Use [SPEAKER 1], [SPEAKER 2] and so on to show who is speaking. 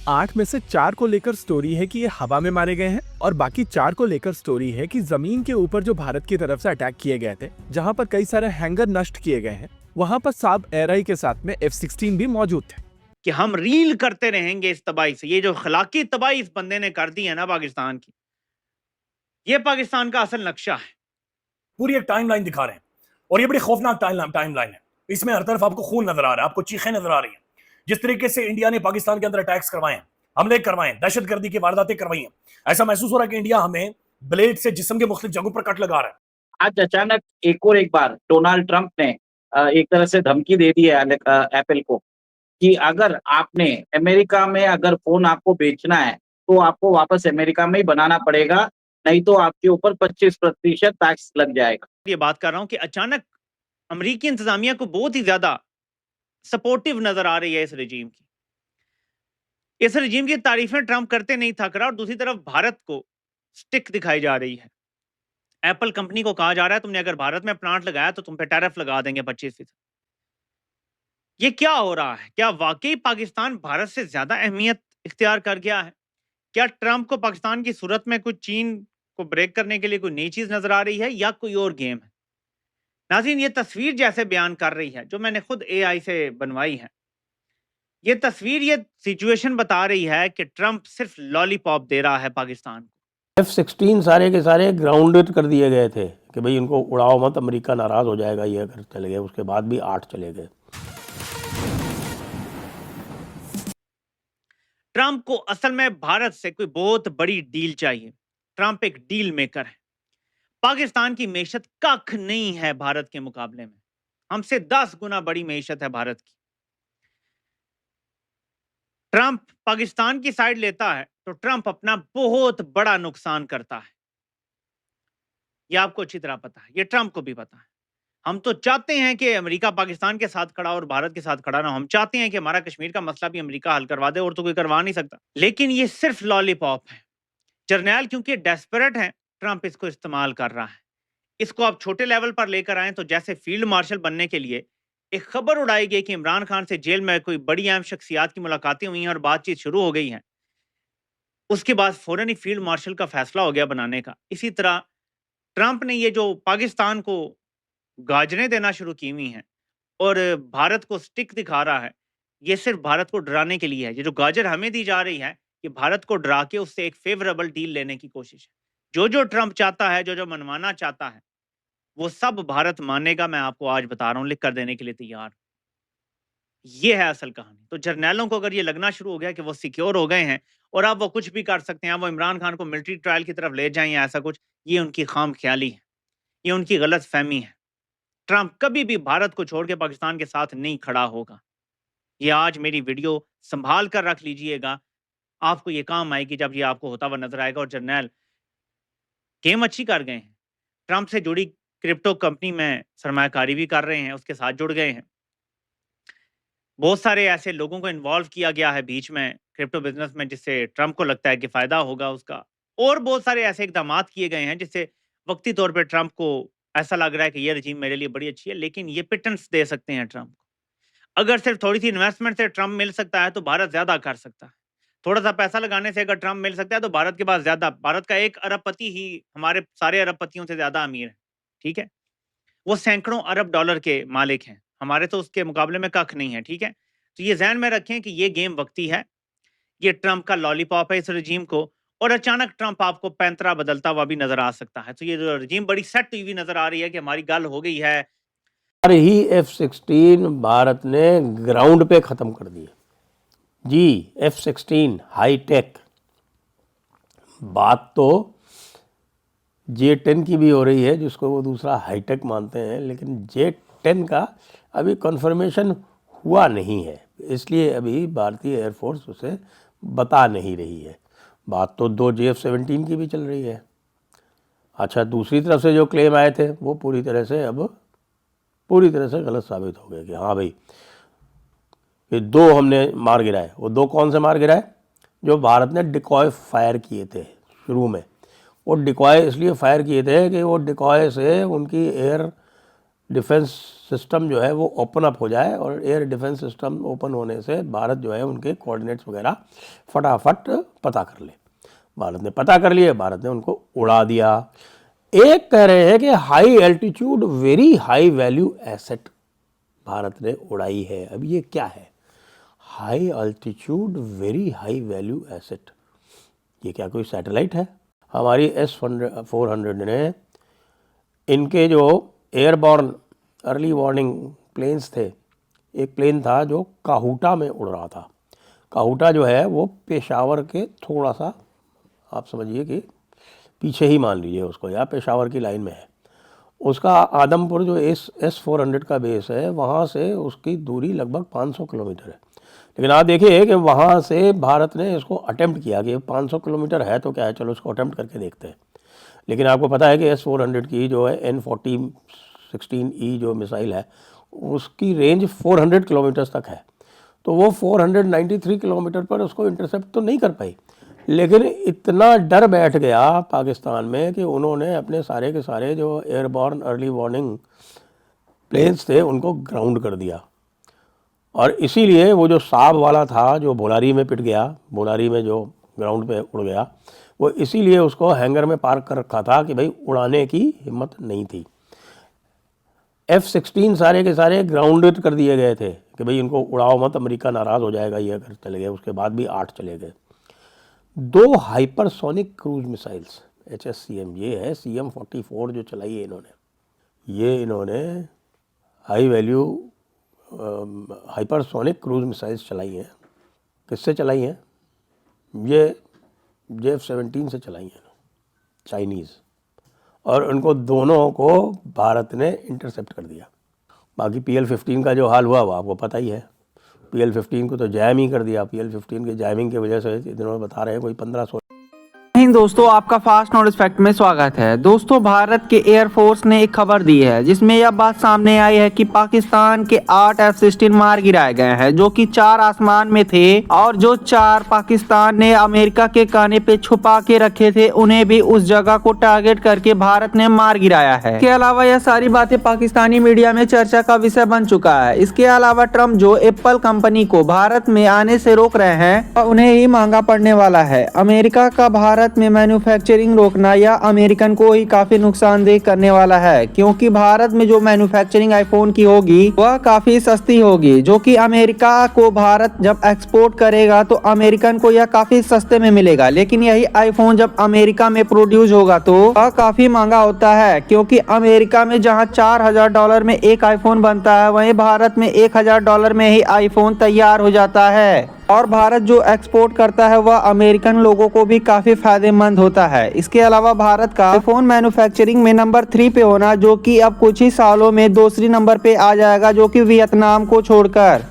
[SPEAKER 1] 8 में से 4 को लेकर स्टोरी है कि ये हवा में मारे गए हैं और बाकी 4 को लेकर स्टोरी है कि जमीन के ऊपर जो भारत की तरफ से अटैक किए गए थे, जहां पर कई सारे हैंगर नष्ट किए गए हैं, वहां पर साब एयरआई के साथ में F-16 भी मौजूद थे।
[SPEAKER 2] कि हम रील करते रहेंगे इस तबाही से। ये जो खलाकी तबाही इस बंदे ने कर दी है ना पाकिस्तान की, ये पाकिस्तान का असल नक्शा है।
[SPEAKER 3] पूरी एक टाइमलाइन दिखा रहे हैं और ये बड़ी खौफनाक टाइमलाइन है। इसमें हर तरफ आपको खून नजर आ रहा है, आपको चीखें नजर आ रही हैं। जिस तरीके से इंडिया ने पाकिस्तान के अंदर अटैक्स करवाए हैं, हमले करवाए हैं, दहशतगर्दी की वारदातें करवाई हैं, ऐसा महसूस हो रहा है कि इंडिया हमें ब्लेड से जिस्म के मुख्तलिफ जगहों पर कट लगा रहा है।
[SPEAKER 4] आज अचानक एक बार डोनाल्ड ट्रंप ने एक तरह से धमकी दे दी है एप्पल को कि अगर आपने अमेरिका में अगर फोन आपको बेचना है तो आपको वापस अमेरिका में ही बनाना पड़ेगा, नहीं तो आपके ऊपर 25% टैक्स लग जाएगा।
[SPEAKER 2] ये बात कर रहा हूं कि अचानक अमेरिकी इंतजामिया को बहुत ही ज्यादा सपोर्टिव नजर आ रही है इस रजीम की। इस रजीम की तारीफें ट्रंप करते नहीं थक रहा और दूसरी तरफ भारत को स्टिक दिखाई जा रही है। एप्पल कंपनी को कहा जा रहा है तुमने अगर भारत में प्लांट लगाया तो तुम पे टैरिफ लगा देंगे 25%। ये क्या हो रहा है? क्या वाकई पाकिस्तान भारत से ज्यादा अहमियत इख्तियार कर गया है? क्या ट्रंप को पाकिस्तान की सूरत में कुछ चीन को ब्रेक करने के लिए कोई नई चीज नजर आ रही है या कोई और गेम है? नाज़रीन, ये तस्वीर जैसे बयान कर रही है, जो मैंने खुद एआई से बनवाई है, ये तस्वीर ये सिचुएशन बता रही है कि ट्रंप सिर्फ लॉलीपॉप दे रहा है पाकिस्तान को।
[SPEAKER 5] F-16 सारे के सारे ग्राउंडेड कर दिए गए थे कि भाई इनको उड़ाओ मत, अमेरिका नाराज हो जाएगा ये अगर चले गए। उसके बाद भी 8 चले गए।
[SPEAKER 2] ट्रंप को असल में भारत से कोई बहुत बड़ी डील चाहिए। ट्रंप एक डील मेकर है। पाकिस्तान की मेशत कख नहीं है भारत के मुकाबले में। हमसे 10 गुना बड़ी मेशत है भारत की। ट्रंप पाकिस्तान की साइड लेता है तो ट्रंप अपना बहुत बड़ा नुकसान करता है। यह आपको अच्छी तरह पता है, यह ट्रंप को भी पता है। हम तो चाहते हैं कि अमेरिका पाकिस्तान के साथ खड़ा और भारत के साथ खड़ा ना। हम चाहते हैं कि हमारा कश्मीर का मसला भी अमेरिका हल करवा दे, और तो कोई करवा नहीं सकता। लेकिन ये सिर्फ लॉलीपॉप है। जर्नैल क्योंकि डेस्परेट है, ट्रंप इसको इस्तेमाल कर रहा है। इसको आप छोटे लेवल पर लेकर आए तो जैसे फील्ड मार्शल बनने के लिए एक खबर उड़ाई गई कि इमरान खान से जेल में कोई बड़ी अहम शख्सियात की मुलाकातें हुई हैं और बातचीत शुरू हो गई है। उसके बाद फौरन ही फील्ड मार्शल का फैसला हो गया बनाने का। इसी तरह ट्रंप ने ये जो पाकिस्तान को गाजरें देना शुरू की हुई हैं और भारत को स्टिक दिखा रहा है, ये सिर्फ भारत को डराने के लिए है। ये जो गाजर हमें दी जा रही है, ये भारत को डरा के उससे एक फेवरेबल डील लेने की कोशिश है। जो ट्रंप चाहता है, जो मनवाना चाहता है, वो सब भारत मानेगा। मैं आपको आज बता रहा हूँ, लिख कर देने के लिए तैयार। ये है असल कहानी। तो जर्नैलों को अगर ये लगना शुरू हो गया कि वो सिक्योर हो गए हैं और अब वो कुछ भी कर सकते हैं, वो इमरान खान को मिलिट्री ट्रायल की तरफ ले जाएं या ऐसा कुछ, ये उनकी खाम ख्याली है, ये उनकी गलत फहमी है। ट्रंप कभी भी भारत को छोड़ के पाकिस्तान के साथ नहीं खड़ा होगा। ये आज मेरी वीडियो संभाल कर रख लीजिएगा, आपको ये काम आएगी जब ये आपको होता हुआ नजर आएगा। और जर्नैल गेम अच्छी कर गए हैं, ट्रंप से जुड़ी क्रिप्टो कंपनी में सरमायाकारी भी कर रहे हैं, उसके साथ जुड़ गए हैं। बहुत सारे ऐसे लोगों को इन्वॉल्व किया गया है बीच में क्रिप्टो बिजनेस में, जिससे ट्रंप को लगता है कि फायदा होगा उसका। और बहुत सारे ऐसे इकदाम किए गए हैं जिससे वक्ती तौर पे ट्रंप को ऐसा लग रहा है कि ये रजीम मेरे लिए बड़ी अच्छी है, लेकिन ये पिटन्स दे सकते हैं ट्रंप को। अगर सिर्फ थोड़ी सी इन्वेस्टमेंट से ट्रंप मिल सकता है तो भारत ज्यादा कर सकता है। थोड़ा सा पैसा लगाने से अगर ट्रंप मिल सकता है तो भारत के पास ज्यादा, भारत का 1 अरबपति ही हमारे सारे अरबपतियों से ज्यादा अमीर है। ठीक है, वो सैकड़ों अरब डॉलर के मालिक हैं, हमारे तो उसके मुकाबले में कख नहीं है। ठीक है, तो ये ध्यान में रखें कि ये गेम वक्ती है, ये ट्रंप का लॉलीपॉप है इस रजीम को, और अचानक ट्रंप आपको पैंतरा बदलता हुआ भी नजर आ सकता है। तो ये जो रजीम बड़ी सेट हुई नजर आ रही है कि हमारी गल हो गई है।
[SPEAKER 5] सारे ही F-16 भारत ने ग्राउंड पे ख़त्म कर दिए जी। F-16 high tech. बात तो J-10 की भी हो रही है, जिसको वो दूसरा हाईटेक मानते हैं, लेकिन J-10 का अभी कन्फर्मेशन हुआ नहीं है, इसलिए अभी भारतीय एयरफोर्स उसे बता नहीं रही है। बात तो 2 JF-17 की भी चल रही है। अच्छा, दूसरी तरफ से जो क्लेम आए थे वो पूरी तरह से गलत साबित हो गए कि हाँ भाई ये 2 हमने मार गिराए। वो 2 कौन से मार गिराए? जो भारत ने डिकॉय फायर किए थे शुरू में। वो डिकॉय इसलिए फायर किए थे कि वो डिकॉय से उनकी एयर डिफेंस सिस्टम जो है वो ओपन अप हो जाए, और एयर डिफेंस सिस्टम ओपन होने से भारत जो है उनके कोऑर्डिनेट्स वगैरह फटाफट पता कर ले। भारत ने पता कर लिए, भारत ने उनको उड़ा दिया। एक कह रहे हैं कि high altitude very high value asset Bharat ने उड़ाई है। अब ये क्या है? High altitude very high value asset, ये क्या कोई सैटेलाइट है? हमारी S-400 ने इनके जो एयरबॉर्न अर्ली वार्निंग प्लेन्स थे, एक प्लेन था जो काहूटा में उड़ रहा था। काहूटा जो है वो पेशावर के थोड़ा सा, आप समझिए कि पीछे ही मान लीजिए उसको, या पेशावर की लाइन में है। उसका आदमपुर जो S-400 का बेस है, वहाँ से उसकी दूरी लगभग 500 किलोमीटर है। लेकिन आप देखिए कि वहाँ से भारत ने इसको अटेम्प्ट किया कि 500 किलोमीटर है तो क्या है, चलो इसको अटेम्प्ट करके देखते हैं। लेकिन आपको पता है कि S-400 की जो है N40-16E जो मिसाइल है, उसकी रेंज 400 किलोमीटर्स तक है। तो वो 493 किलोमीटर पर उसको इंटरसेप्ट तो नहीं कर पाई, लेकिन इतना डर बैठ गया पाकिस्तान में कि उन्होंने अपने सारे के सारे जो एयरबॉर्न अर्ली वार्निंग प्लेन्स थे उनको ग्राउंड कर दिया। और इसीलिए वो जो साब वाला था जो बोलारी में पिट गया, बोलारी में जो ग्राउंड पे उड़ गया, वो इसीलिए उसको हैंगर में पार्क कर रखा था कि भाई उड़ाने की हिम्मत नहीं थी। F-16 सारे के सारे ग्राउंडेड कर दिए गए थे कि भाई इनको उड़ाओ मत, अमेरिका नाराज़ हो जाएगा ये अगर चले गए। उसके बाद भी 8 चले गए। 2 हाइपरसोनिक क्रूज मिसाइल्स HSCM, ये है CM-44 जो चलाई है इन्होंने, ये इन्होंने high value hypersonic cruise missiles चलाई हैं। किससे चलाई हैं? ये JF-17 से चलाई हैं, चाइनीज़, और उनको दोनों को भारत ने इंटरसेप्ट कर दिया। बाकी PL-15 का जो हाल हुआ वो आपको पता ही है। PL-15 को तो जैम ही कर दिया। PL-15 के जैमिंग की वजह से इन्होंने बता रहे हैं कोई 1500।
[SPEAKER 6] दोस्तों, आपका फास्ट नॉलेज फैक्ट में स्वागत है। दोस्तों, भारत के एयरफोर्स ने एक खबर दी है जिसमें यह बात सामने आई है कि पाकिस्तान के 8 F-16 मार गिराए गए हैं, जो कि 4 आसमान में थे, और जो 4 पाकिस्तान ने अमेरिका के कहने पे छुपा के रखे थे, उन्हें भी उस जगह को टारगेट करके भारत ने मार गिराया है। इसके अलावा यह सारी बातें पाकिस्तानी मीडिया में चर्चा का विषय बन चुका है। इसके अलावा ट्रम्प जो एप्पल कंपनी को भारत में आने से रोक रहे हैं, उन्हें ही महंगा पड़ने वाला है। अमेरिका का भारत में मैन्युफैक्चरिंग रोकना या अमेरिकन को ही काफी नुकसानदेह करने वाला है, क्योंकि भारत में जो मैन्युफैक्चरिंग आईफोन की होगी वह काफी सस्ती होगी, जो कि अमेरिका को भारत जब एक्सपोर्ट करेगा तो अमेरिकन को यह काफी सस्ते में मिलेगा। लेकिन यही आईफोन जब अमेरिका में प्रोड्यूस होगा तो वह काफी महंगा होता है, क्योंकि अमेरिका में जहां $4000 में एक आईफोन बनता है, वहीं भारत में $1000 में ही आईफोन तैयार हो जाता है। और भारत जो एक्सपोर्ट करता है वह अमेरिकन लोगों को भी काफी फायदेमंद होता है। इसके अलावा भारत का आईफोन मैन्युफैक्चरिंग में नंबर 3 पे होना, जो कि अब कुछ ही सालों में दूसरी नंबर पे आ जाएगा, जो कि वियतनाम को छोड़कर।